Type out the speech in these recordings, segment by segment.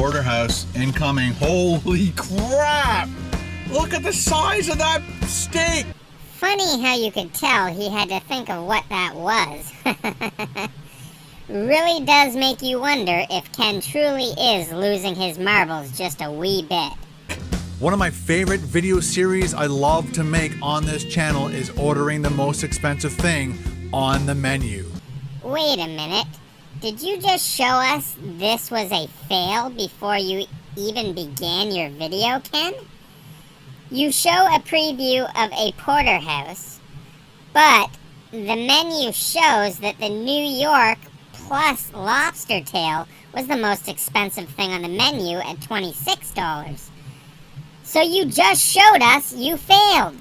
porterhouse incoming. Holy crap! Look at the size of that steak! Funny how you could tell he had to think of what that was. Really does make you wonder if Ken truly is losing his marbles just a wee bit. One of my favorite video series I love to make on this channel is ordering the most expensive thing on the menu. Wait a minute. Did you just show us this was a fail before you even began your video, Ken? You show a preview of a porterhouse, but the menu shows that the New York plus lobster tail was the most expensive thing on the menu at $26. So you just showed us you failed.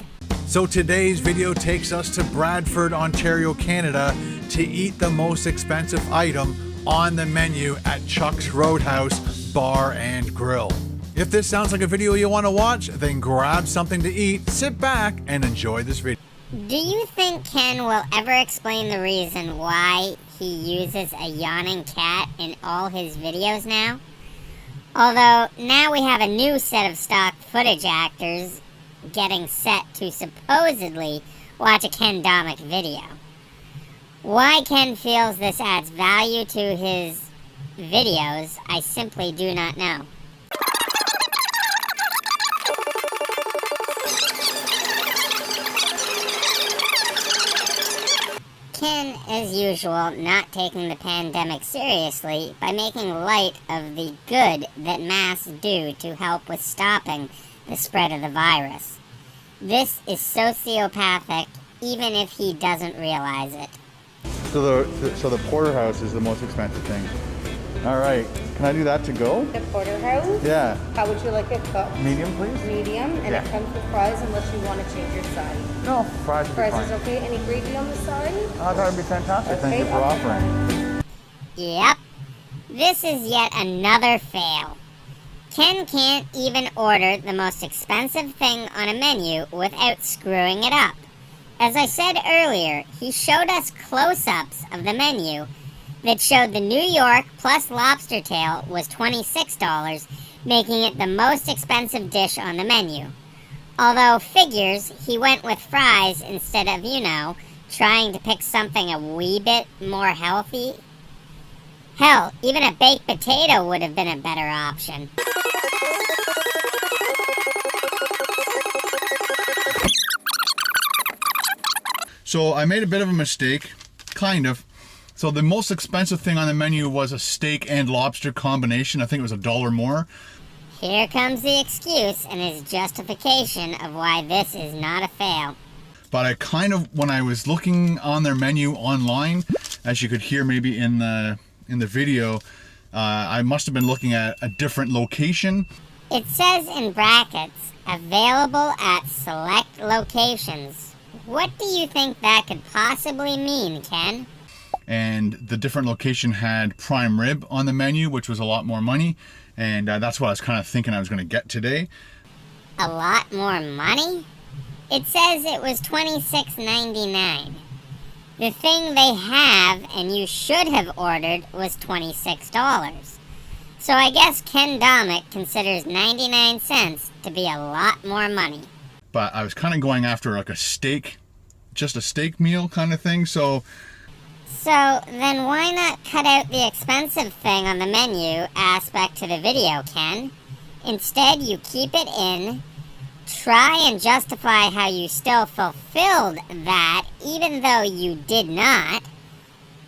So today's video takes us to Bradford, Ontario, Canada to eat the most expensive item on the menu at Chuck's Roadhouse Bar and Grill. If this sounds like a video you want to watch, then grab something to eat, sit back, and enjoy this video. Do you think Ken will ever explain the reason why he uses a yawning cat in all his videos now? Although, now we have a new set of stock footage actors getting set to supposedly watch a Ken Domik video. Why Ken feels this adds value to his videos, I simply do not know. Ken, as usual, not taking the pandemic seriously by making light of the good that masks do to help with stopping the spread of the virus. This is sociopathic, even if he doesn't realize it. So the porterhouse is the most expensive thing. All right, can I do that to go? The porterhouse? Yeah. How would you like it cooked? Medium, please. Medium, and Yeah. it comes with fries unless you want to change your side. No, fries would be Fries fine. is okay. Any gravy on the side? Oh, that would be fantastic. Thank you Okay, for I'll offering. Yep, this is yet another fail. Ken can't even order the most expensive thing on a menu without screwing it up. As I said earlier, he showed us close-ups of the menu that showed the New York plus lobster tail was $26, making it the most expensive dish on the menu. Although, figures, he went with fries instead of, trying to pick something a wee bit more healthy. Hell, even a baked potato would have been a better option. So I made a bit of a mistake, kind of. So the most expensive thing on the menu was a steak and lobster combination. I think it was $1 more. Here comes the excuse and his justification of why this is not a fail. But I kind of, when I was looking on their menu online, as you could hear maybe in the video, I must have been looking at a different location. It says in brackets, available at select locations. What do you think that could possibly mean, Ken? And the different location had prime rib on the menu, which was a lot more money. And that's what I was kind of thinking I was going to get today. A lot more money? It says it was $26.99. The thing they have, and you should have ordered, was $26. So I guess Ken Domik considers 99 cents to be a lot more money. But I was kind of going after like a steak, just a steak meal kind of thing. So then why not cut out the expensive thing on the menu aspect to the video, Ken? Instead, you keep it in, try and justify how you still fulfilled that even though you did not.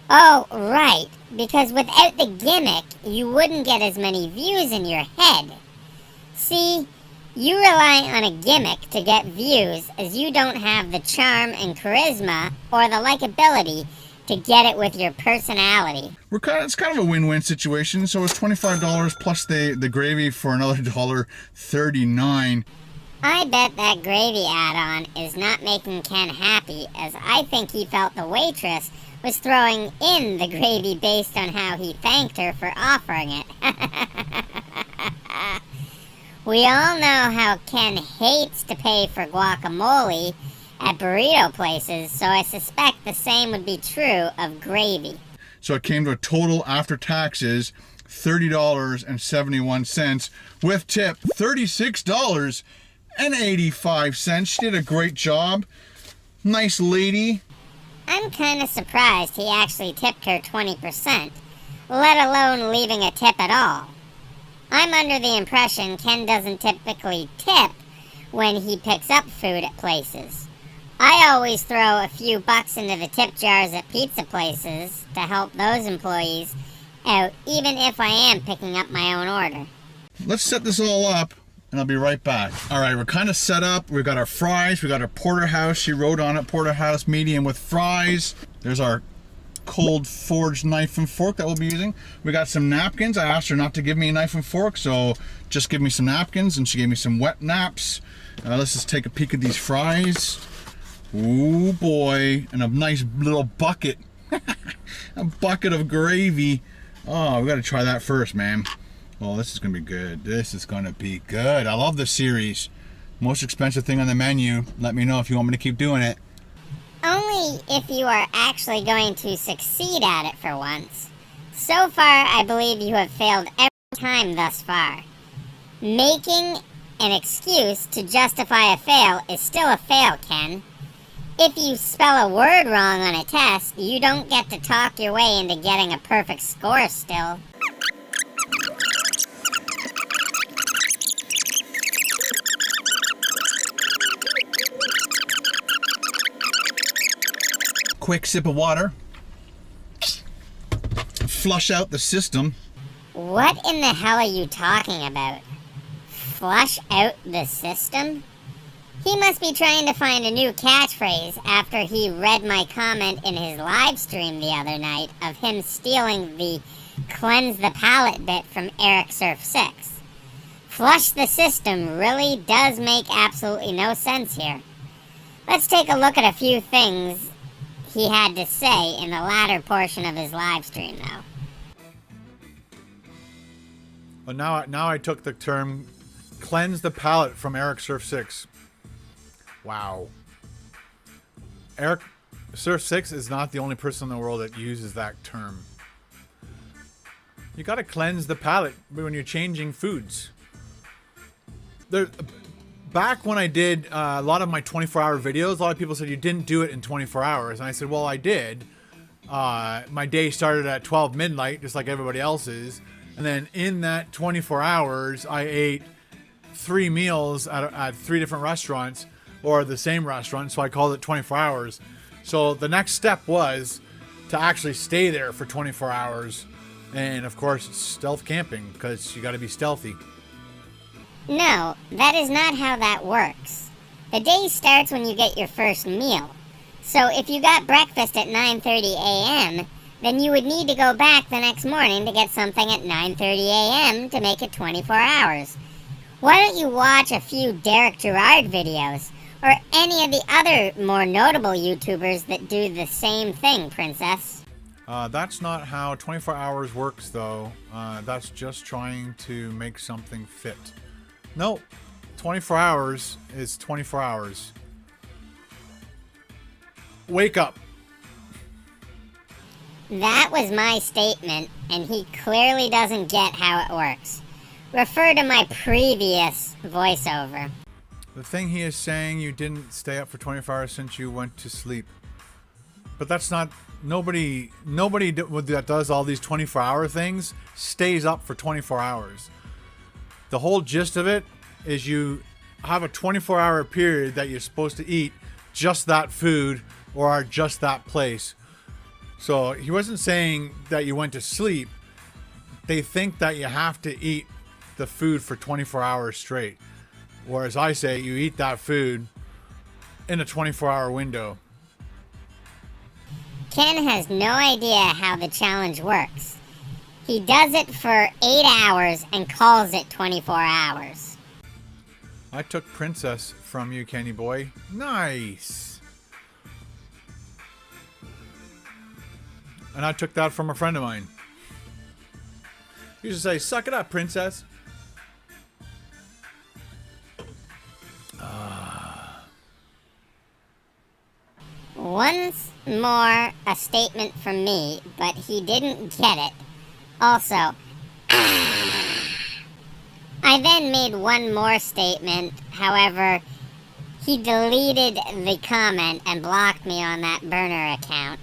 Oh, right, because without the gimmick, you wouldn't get as many views in your head. See, you rely on a gimmick to get views as you don't have the charm and charisma or the likability to get it with your personality. it's kind of a win-win situation. So it's $25 plus the gravy for another $1.39. I bet that gravy add-on is not making Ken happy, as I think he felt the waitress was throwing in the gravy based on how he thanked her for offering it. We all know how Ken hates to pay for guacamole at burrito places, so I suspect the same would be true of gravy. So it came to a total after taxes $30.71 with tip $36.85. She did a great job. Nice lady. I'm kind of surprised he actually tipped her 20%, let alone leaving a tip at all. I'm under the impression Ken doesn't typically tip when he picks up food at places. I always throw a few bucks into the tip jars at pizza places to help those employees out, even if I am picking up my own order. Let's set this all up and I'll be right back. All right, we're kind of set up. We've got our fries. We got our porterhouse. She wrote on it, porterhouse medium with fries. There's our cold forged knife and fork that we'll be using. We got some napkins. I asked her not to give me a knife and fork, so just give me some napkins, and she gave me some wet naps. Let's just take a peek at these fries. Ooh boy, and a nice little bucket. A bucket of gravy. Oh, we gotta try that first, man. Oh, this is gonna be good. This is gonna be good. I love this series. Most expensive thing on the menu. Let me know if you want me to keep doing it. Only if you are actually going to succeed at it for once. So far, I believe you have failed every time thus far. Making an excuse to justify a fail is still a fail, Ken. If you spell a word wrong on a test, you don't get to talk your way into getting a perfect score still. Quick sip of water. Flush out the system. What in the hell are you talking about? Flush out the system? He must be trying to find a new catchphrase after he read my comment in his live stream the other night of him stealing the cleanse the palate bit from Eric Surf 6. Flush the system really does make absolutely no sense here. Let's take a look at a few things he had to say in the latter portion of his live stream, though. Well, now I took the term cleanse the palate from Eric Surf 6. Wow. Eric Surf 6 is not the only person in the world that uses that term. You gotta cleanse the palate when you're changing foods. Back when I did a lot of my 24-hour videos, a lot of people said you didn't do it in 24 hours. And I said, well, I did. My day started at 12 midnight, just like everybody else's. And then in that 24 hours, I ate 3 meals at 3 different restaurants, or the same restaurant, so I called it 24 hours. So the next step was to actually stay there for 24 hours. And of course, stealth camping, because you got to be stealthy. No, that is not how that works. The day starts when you get your first meal. So if you got breakfast at 9:30 a.m., then you would need to go back the next morning to get something at 9:30 a.m. to make it 24 hours. Why don't you watch a few Derek Gerard videos, or any of the other more notable YouTubers that do the same thing, Princess? That's not how 24 hours works, though. That's just trying to make something fit. No, 24 hours is 24 hours. Wake up. That was my statement, and he clearly doesn't get how it works. Refer to my previous voiceover. The thing he is saying, you didn't stay up for 24 hours since you went to sleep. But that's not... Nobody that does all these 24-hour things stays up for 24 hours. The whole gist of it is you have a 24-hour period that you're supposed to eat just that food or just that place. So he wasn't saying that you went to sleep. They think that you have to eat the food for 24 hours straight. Whereas I say you eat that food in a 24-hour window. Ken has no idea how the challenge works. He does it for 8 hours and calls it 24 hours. I took Princess from you, Kenny boy. Nice. And I took that from a friend of mine. He used to say, suck it up, Princess. Once more, a statement from me, but he didn't get it. Also, I then made one more statement. However, he deleted the comment and blocked me on that burner account.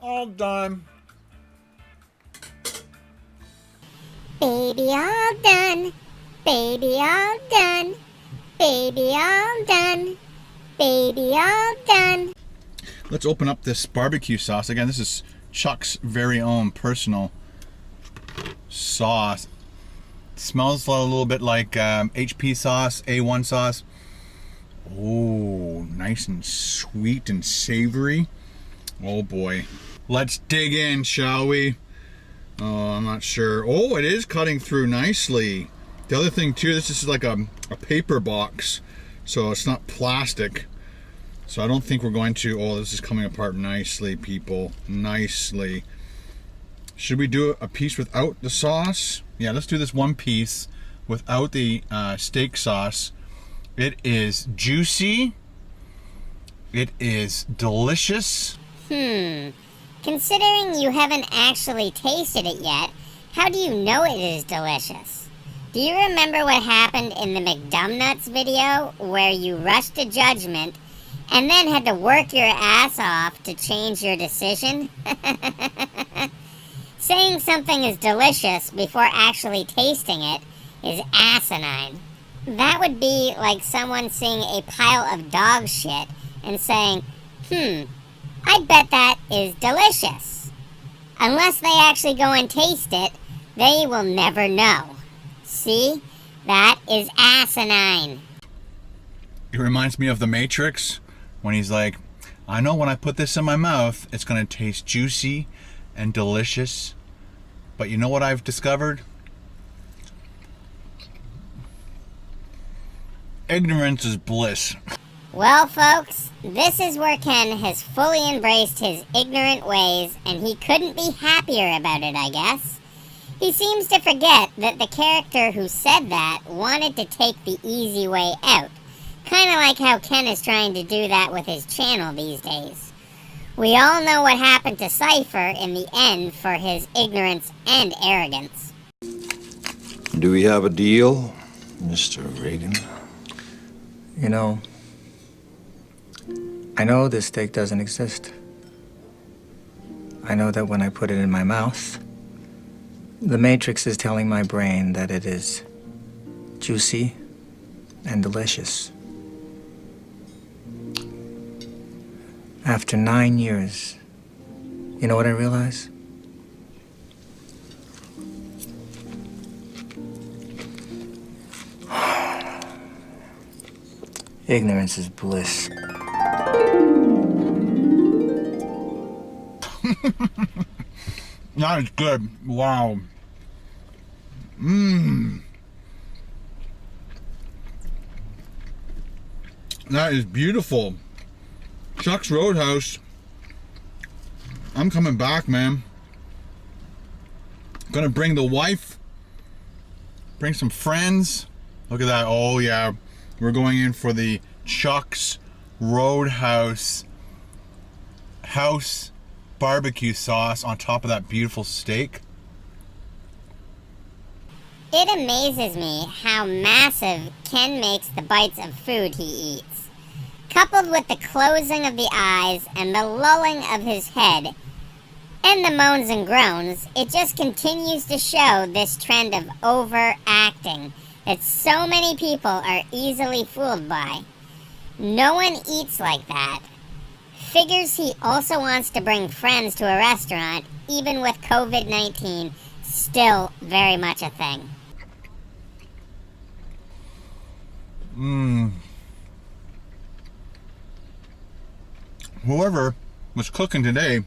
All done. Baby, all done. Baby, all done. Baby, all done. Baby, all done. Let's open up this barbecue sauce. Again, this is Chuck's very own personal sauce. It smells a little bit like HP sauce, A1 sauce. Oh, nice and sweet and savory. Oh boy. Let's dig in, shall we? Oh, I'm not sure. Oh, it is cutting through nicely. The other thing too, this is like a paper box, so it's not plastic. So I don't think we're going to, oh, this is coming apart nicely, people, nicely. Should we do a piece without the sauce? Yeah, let's do this one piece without the steak sauce. It is juicy. It is delicious. Considering you haven't actually tasted it yet, how do you know it is delicious? Do you remember what happened in the McDumnuts video where you rushed to judgment and then had to work your ass off to change your decision? Saying something is delicious before actually tasting it is asinine. That would be like someone seeing a pile of dog shit and saying, I bet that is delicious. Unless they actually go and taste it, they will never know. See? That is asinine. It reminds me of The Matrix when he's like, I know when I put this in my mouth, it's going to taste juicy and delicious. But you know what I've discovered? Ignorance is bliss. Well, folks, this is where Ken has fully embraced his ignorant ways, and he couldn't be happier about it, I guess. He seems to forget that the character who said that wanted to take the easy way out. Kind of like how Ken is trying to do that with his channel these days. We all know what happened to Cypher in the end for his ignorance and arrogance. Do we have a deal, Mr. Reagan? You know, I know this steak doesn't exist. I know that when I put it in my mouth, the Matrix is telling my brain that it is juicy and delicious. After 9 years, you know what I realize? Ignorance is bliss. That is good. Wow. That is beautiful. Chuck's Roadhouse. I'm coming back, man. Gonna bring the wife. Bring some friends. Look at that. Oh, yeah. We're going in for the Chuck's Roadhouse house barbecue sauce on top of that beautiful steak. It amazes me how massive Ken makes the bites of food he eats. Coupled with the closing of the eyes and the lulling of his head and the moans and groans, it just continues to show this trend of overacting that so many people are easily fooled by. No one eats like that. Figures he also wants to bring friends to a restaurant, even with COVID-19 still very much a thing. Whoever was cooking today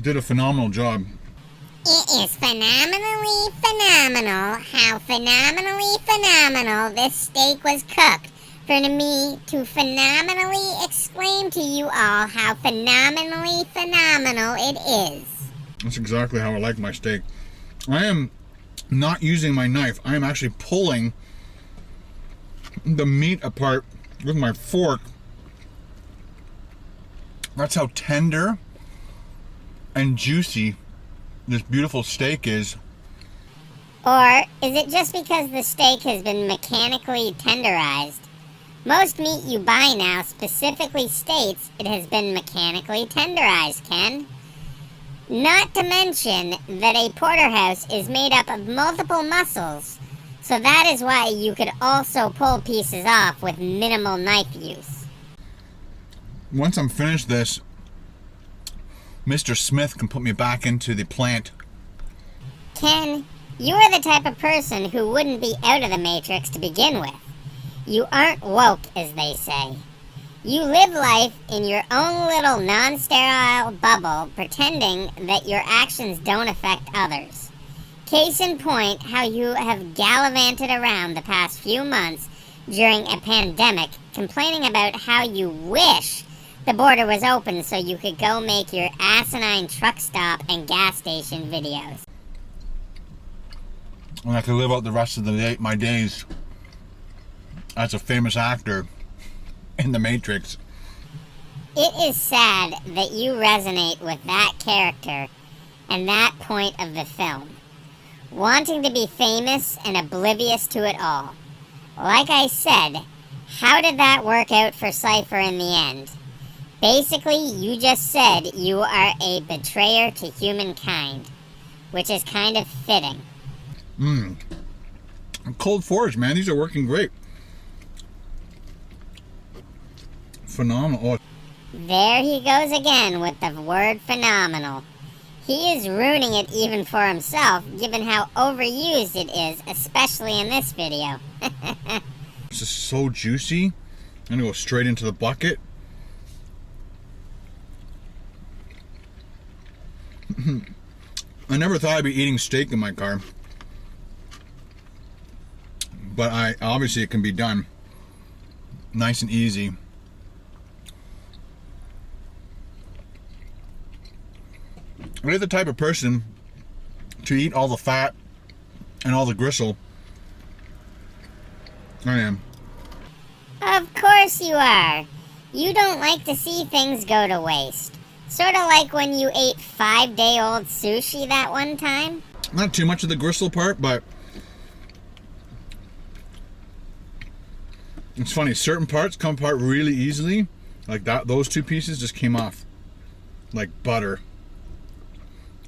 did a phenomenal job. It is phenomenally phenomenal how phenomenally phenomenal this steak was cooked. For me to phenomenally explain to you all how phenomenally phenomenal it is. That's exactly how I like my steak. I am not using my knife. I am actually pulling the meat apart with my fork. That's how tender and juicy this beautiful steak is. Or is it just because the steak has been mechanically tenderized? Most meat you buy now specifically states it has been mechanically tenderized, Ken. Not to mention that a porterhouse is made up of multiple muscles, so that is why you could also pull pieces off with minimal knife use. Once I'm finished this, Mr. Smith can put me back into the plant. Ken, you are the type of person who wouldn't be out of the Matrix to begin with. You aren't woke, as they say. You live life in your own little non-sterile bubble, pretending that your actions don't affect others. Case in point, how you have gallivanted around the past few months during a pandemic, complaining about how you wish the border was open so you could go make your asinine truck stop and gas station videos. And I could live out the rest of my days as a famous actor in the Matrix. It is sad that you resonate with that character and that point of the film, wanting to be famous and oblivious to it all. Like I said, how did that work out for Cypher in the end? Basically, you just said you are a betrayer to humankind, which is kind of fitting. Cold forage, man. These are working great. Phenomenal. Oh. There he goes again with the word phenomenal. He is ruining it even for himself, given how overused it is, especially in this video. This is so juicy. I'm gonna go straight into the bucket. I never thought I'd be eating steak in my car, but obviously it can be done nice and easy. I'm the type of person to eat all the fat and all the gristle. I am. Of course you are. You don't like to see things go to waste. Sort of like when you ate 5-day-old sushi that one time. Not too much of the gristle part, but it's funny. Certain parts come apart really easily. Like that, those two pieces just came off like butter.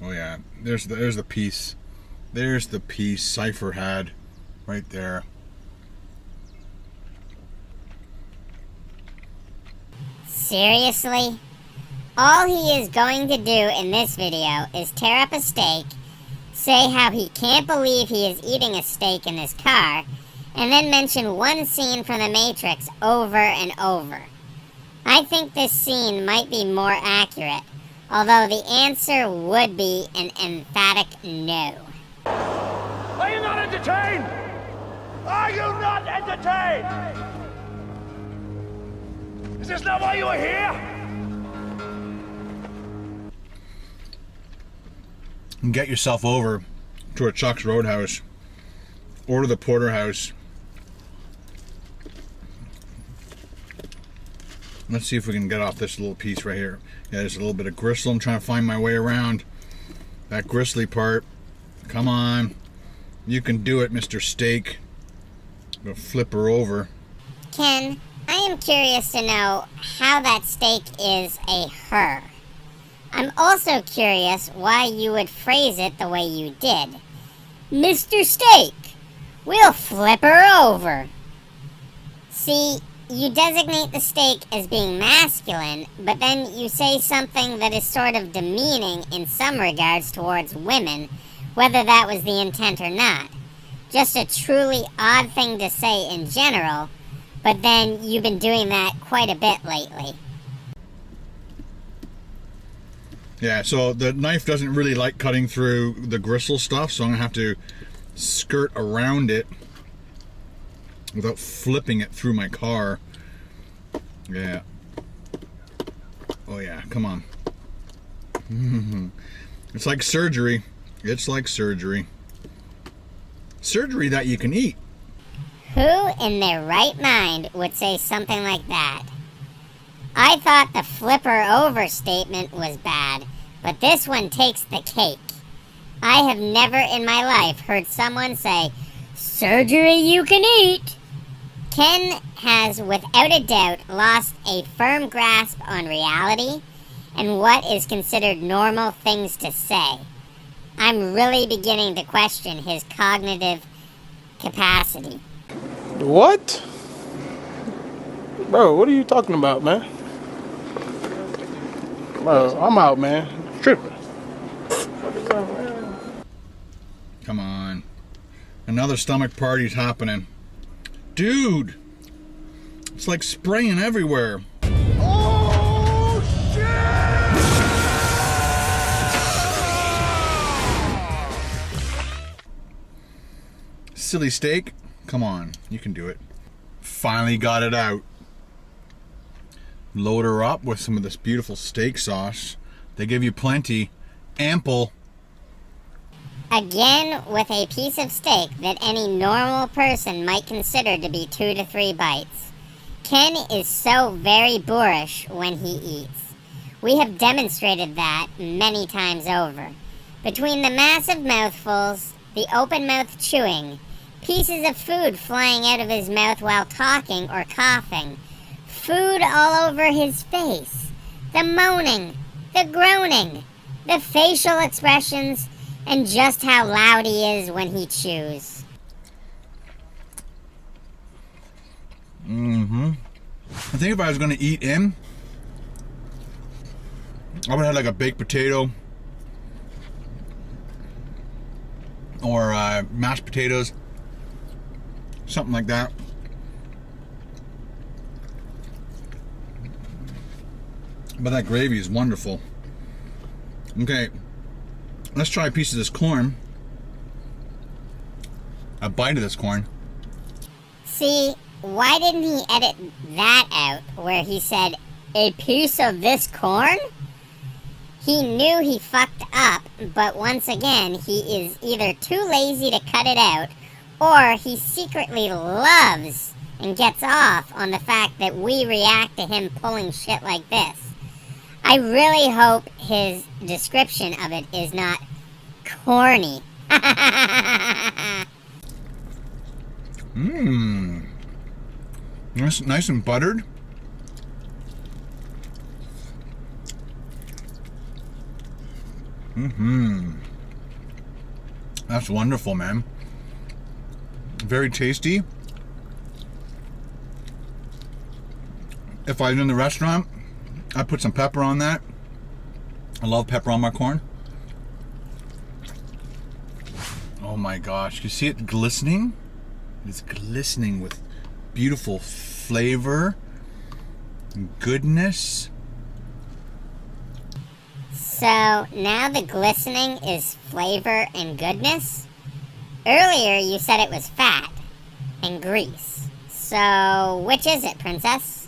Oh yeah, there's the piece. There's the piece Cypher had right there. Seriously? All he is going to do in this video is tear up a steak, say how he can't believe he is eating a steak in his car, and then mention one scene from The Matrix over and over. I think this scene might be more accurate, although the answer would be an emphatic no. Are you not entertained? Are you not entertained? Is this not why you are here? And get yourself over to a Chuck's Roadhouse. Order the porterhouse. Let's see if we can get off this little piece right here. Yeah, there's a little bit of gristle. I'm trying to find my way around that gristly part. Come on. You can do it, Mr. Steak. I'm gonna flip her over. Ken, I am curious to know how that steak is a her. I'm also curious why you would phrase it the way you did. Mr. Steak, we'll flip her over. See, you designate the steak as being masculine, but then you say something that is sort of demeaning in some regards towards women, whether that was the intent or not. Just a truly odd thing to say in general, but then you've been doing that quite a bit lately. Yeah, so the knife doesn't really like cutting through the gristle stuff, so I'm gonna have to skirt around it without flipping it through my car. Yeah. Oh yeah, come on. It's like surgery. It's like surgery. Surgery that you can eat. Who in their right mind would say something like that? I thought the flipper over statement was bad, but this one takes the cake. I have never in my life heard someone say, "Surgery you can eat." Ken has without a doubt lost a firm grasp on reality and what is considered normal things to say. I'm really beginning to question his cognitive capacity. What? Bro, what are you talking about, man? Bro, I'm out, man. Tripping. Come on. Another stomach party's happening. Dude! It's like spraying everywhere. Oh, shit! Silly steak. Come on, you can do it. Finally got it out. Load her up with some of this beautiful steak sauce. They give you plenty, ample. Again, with a piece of steak that any normal person might consider to be 2 to 3 bites. Ken is so very boorish when he eats. We have demonstrated that many times over. Between the massive mouthfuls, the open-mouth chewing, pieces of food flying out of his mouth while talking or coughing, food all over his face, the moaning, the groaning, the facial expressions, and just how loud he is when he chews. I think if I was going to eat in, I would have like a baked potato or mashed potatoes, something like that. But that gravy is wonderful. Okay, let's try a piece of this corn. A bite of this corn. See, why didn't he edit that out where he said, "a piece of this corn"? He knew he fucked up, but once again, he is either too lazy to cut it out, or he secretly loves and gets off on the fact that we react to him pulling shit like this. I really hope his description of it is not corny. Nice and buttered. That's wonderful, man. Very tasty. If I was in the restaurant, I'd put some pepper on that. I love pepper on my corn. Oh my gosh, you see it glistening? It's glistening with beautiful flavor and goodness. So now the glistening is flavor and goodness? Earlier you said it was fat and grease. So which is it, princess?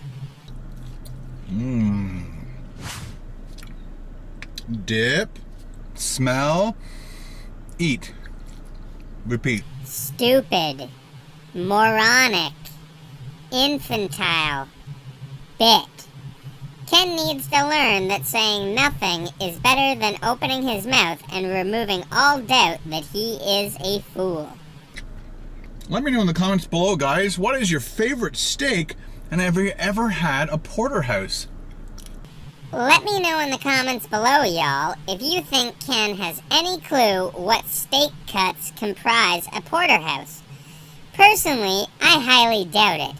Dip, smell, eat, repeat. Stupid, moronic, infantile, bit. Ken needs to learn that saying nothing is better than opening his mouth and removing all doubt that he is a fool. Let me know in the comments below, guys, what is your favorite steak, and have you ever had a porterhouse? Let me know in the comments below, y'all, if you think Ken has any clue what steak cuts comprise a porterhouse. Personally, I highly doubt it.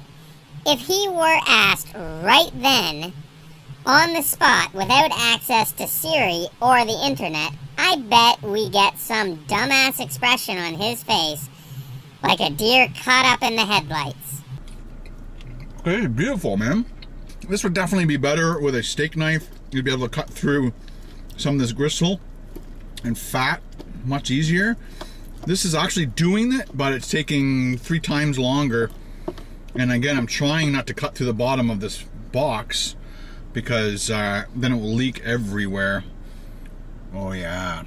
If he were asked right then, on the spot, without access to Siri or the internet, I bet we get some dumbass expression on his face, like a deer caught up in the headlights. Okay, beautiful, man. This would definitely be better with a steak knife. You'd be able to cut through some of this gristle and fat much easier. This is actually doing it, but it's taking 3 times longer. And again, I'm trying not to cut through the bottom of this box because then it will leak everywhere. Oh yeah.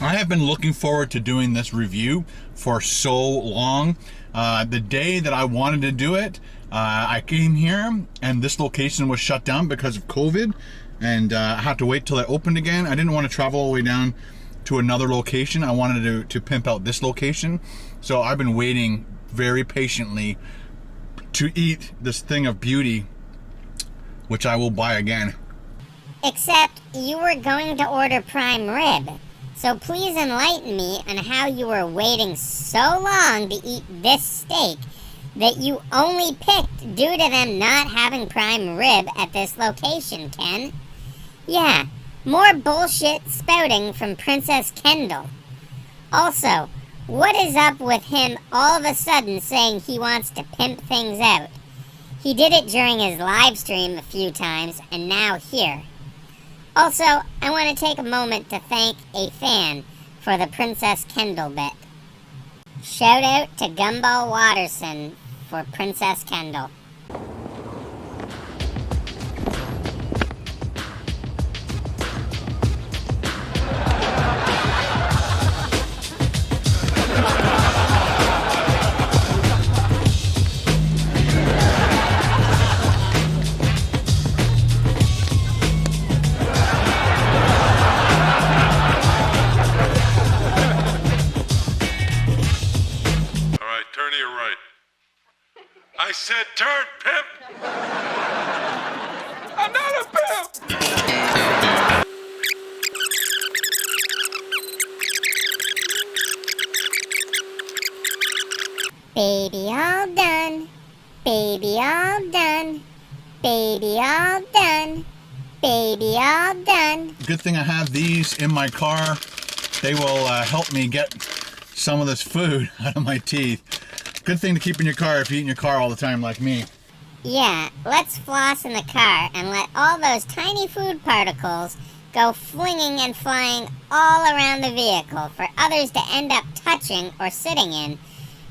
I have been looking forward to doing this review for so long. The day that I wanted to do it, I came here and this location was shut down because of COVID, and I had to wait till it opened again. I didn't want to travel all the way down to another location. I wanted to pimp out this location. So I've been waiting very patiently to eat this thing of beauty, which I will buy again. Except you were going to order prime rib. So please enlighten me on how you were waiting so long to eat this steak that you only picked due to them not having prime rib at this location, Ken. Yeah, more bullshit spouting from Princess Kendall. Also, what is up with him all of a sudden saying he wants to pimp things out? He did it during his live stream a few times, and now here. Also, I want to take a moment to thank a fan for the Princess Kendall bit. Shout out to Gumball Watterson for Princess Kendall. Turn to your right. I said turn, pimp! I'm not a pimp! Baby all done. Baby all done. Baby all done. Baby all done. Good thing I have these in my car. They will help me get some of this food out of my teeth. Good thing to keep in your car if you eat in your car all the time like me. Yeah, let's floss in the car and let all those tiny food particles go flinging and flying all around the vehicle for others to end up touching or sitting in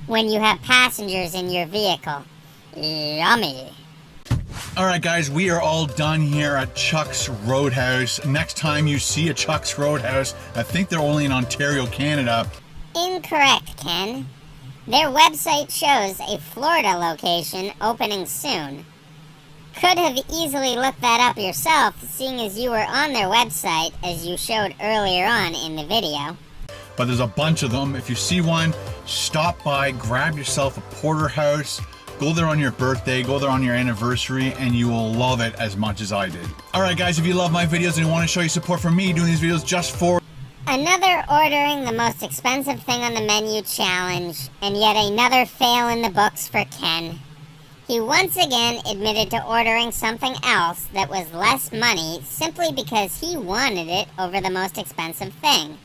when you have passengers in your vehicle. Yummy. Alright guys, we are all done here at Chuck's Roadhouse. Next time you see a Chuck's Roadhouse, I think they're only in Ontario, Canada. Incorrect, Ken. Their website shows a Florida location opening soon. Could have easily looked that up yourself, seeing as you were on their website, as you showed earlier on in the video. But there's a bunch of them. If you see one, stop by, grab yourself a porterhouse, go there on your birthday, go there on your anniversary, and you will love it as much as I did. Alright guys, if you love my videos and you want to show your support for me doing these videos just for Another ordering the most expensive thing on the menu challenge, and yet another fail in the books for Ken. He once again admitted to ordering something else that was less money simply because he wanted it over the most expensive thing.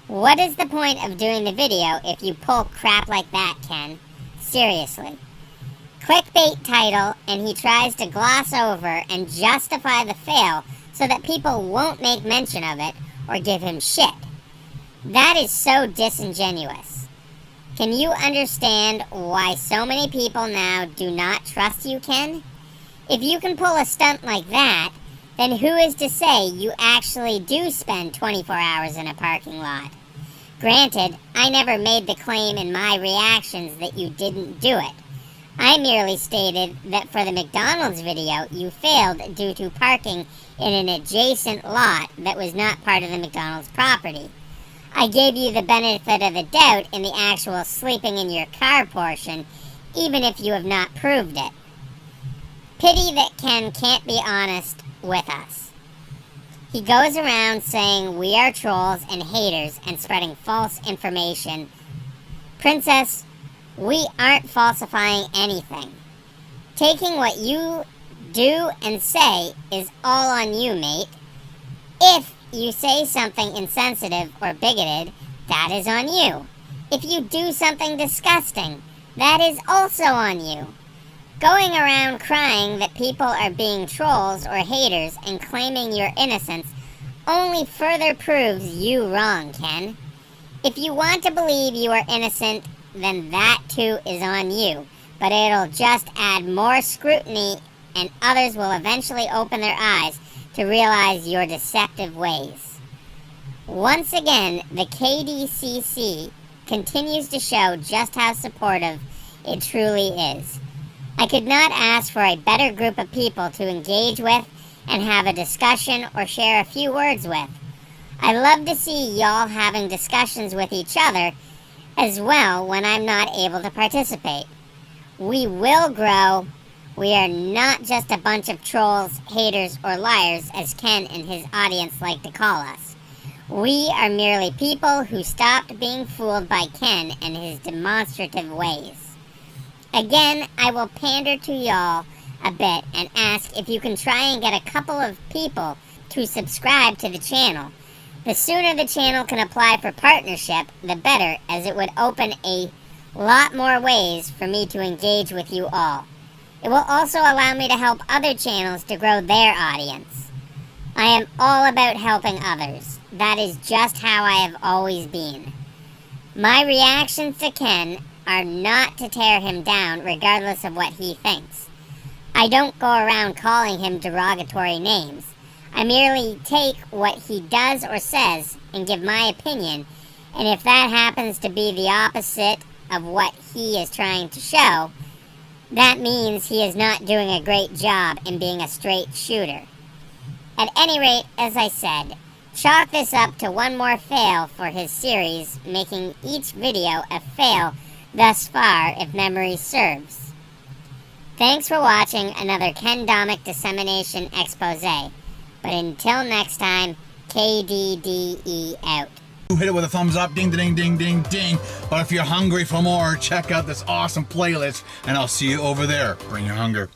What is the point of doing the video if you pull crap like that, Ken? Seriously. Clickbait title, and he tries to gloss over and justify the fail so that people won't make mention of it or give him shit. That is so disingenuous. Can you understand why so many people now do not trust you, Ken? If you can pull a stunt like that, then who is to say you actually do spend 24 hours in a parking lot? Granted, I never made the claim in my reactions that you didn't do it. I merely stated that for the McDonald's video, you failed due to parking in an adjacent lot that was not part of the McDonald's property. I gave you the benefit of the doubt in the actual sleeping in your car portion, even if you have not proved it. Pity that Ken can't be honest with us. He goes around saying we are trolls and haters and spreading false information. Princess, we aren't falsifying anything. Taking what you do and say is all on you, mate. If you say something insensitive or bigoted, that is on you. If you do something disgusting, that is also on you. Going around crying that people are being trolls or haters and claiming your innocence only further proves you wrong, Ken. If you want to believe you are innocent, then that too is on you, but it'll just add more scrutiny and others will eventually open their eyes to realize your deceptive ways. Once again, the KDCC continues to show just how supportive it truly is. I could not ask for a better group of people to engage with and have a discussion or share a few words with. I love to see y'all having discussions with each other as well when I'm not able to participate. We will grow. We are not just a bunch of trolls, haters, or liars, as Ken and his audience like to call us. We are merely people who stopped being fooled by Ken and his demonstrative ways. Again, I will pander to y'all a bit and ask if you can try and get a couple of people to subscribe to the channel. The sooner the channel can apply for partnership, the better, as it would open a lot more ways for me to engage with you all. It will also allow me to help other channels to grow their audience. I am all about helping others. That is just how I have always been. My reactions to Ken are not to tear him down regardless of what he thinks. I don't go around calling him derogatory names. I merely take what he does or says and give my opinion, and if that happens to be the opposite of what he is trying to show, that means he is not doing a great job in being a straight shooter. At any rate, as I said, chalk this up to one more fail for his series, making each video a fail thus far if memory serves. Thanks for watching another Ken Domik dissemination expose. But until next time, KDDE out. Hit it with a thumbs up, ding, ding, ding, ding, ding. But if you're hungry for more, check out this awesome playlist, and I'll see you over there. Bring your hunger.